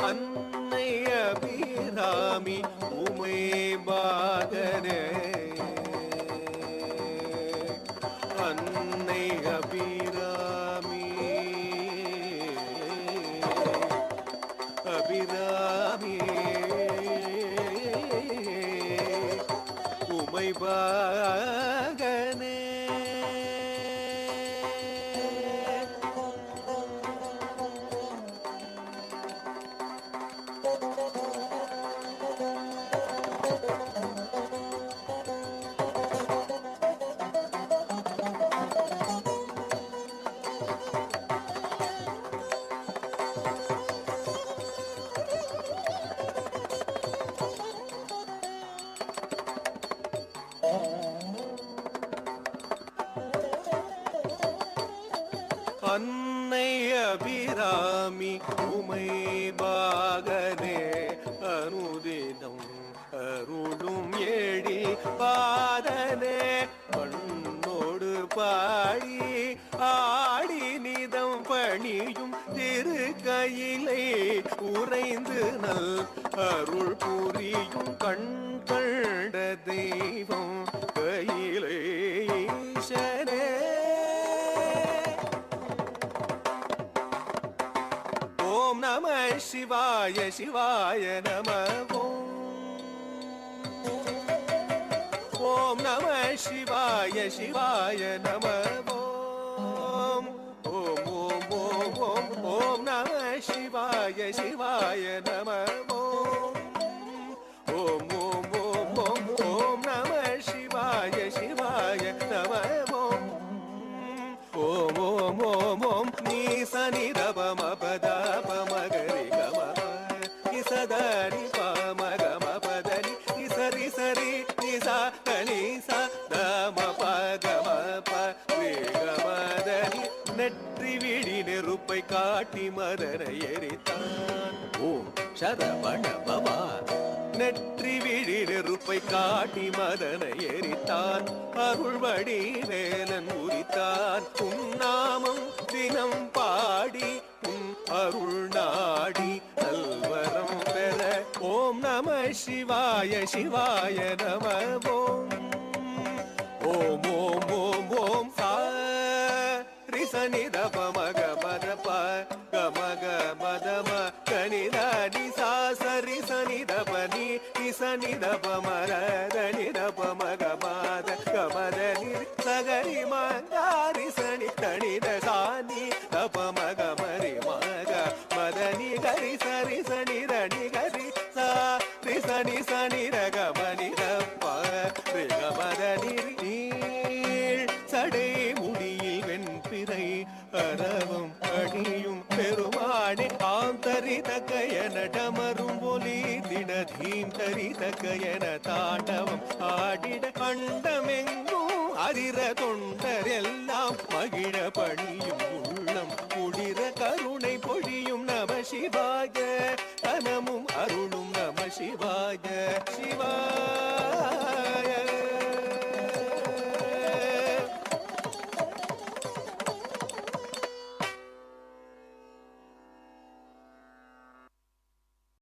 அன்னை அபிராமி உமை பாகனே அன்னை அபிராமி அபிராமி உமை பாகனே அன்னை அபிராமி உமை பாகனே அனுதினம் அருளும் ஏழி பாதனே பண்ணோடு பாடி ஆடி நிதம் பணியும் திருக்கையிலே உறைந்து நல் அருள் புரியும் கண் கண்ட தெய்வம் கையிலே ஈசனே ஓம் நம சிவாய சிவாய நம ஓம் நம சிவாய சிவாய நம ஓம் ஓம் ஓம் ஓம் ஓம் ஓம் நம சிவாய சிவாய நம ஓம் ஓம் ஓம் ஓம் ஓம் ஓம் நம சிவாய சிவாய நம ஓம் ஓம் ஓம் ஓம் ஓம் நீ சனி தபம பத பமகரி கம சதரி பம கம பதனி சரி சரி நிசா கனிசா தம பகம பமதனி நெற்றி விழி நெருப்பை காட்டி மதனை எரித்தான் ஓம் சரவண பவா நெற்றி விழி நெருப்பை காட்டி மதனை எரித்தான் அருள்வடி வேலன் உரித்தான் உன்னாமம் தினம் பாடி உன் அருள் நாடி நல்வரம் பெற ஓம் நம சிவாய சிவாய நம ஓம் ஓம் ஓம் ஓம் ஓம் சனி தப மக மத ப கமக மதம கனித நிசா சரி சனி தப நீ சனி தப மரதனி தப மக மாத கமத நி சகரி மகாரி சனி தனித சானி தப மக மரி மக மதனி கரி சரி சனி ரணி கரி சா சனி சனி ரக மணி தப்ப ரிக மதனி சடை முடியில் வெண்பிறை அரவம் அணியும் பெருமானே ஆம் தரிதக்கயன டமரும் ஒலி திடதீம் தரிதக்கயன தாண்டவம் ஆடிட அண்டமெங்கும் அதிர தொண்டரெல்லாம் மகிழ பணியும் உள்ளம் குளிர கருணை பொழியும் நம சிவாய தனமும் அருளும் நம சிவாய சிவா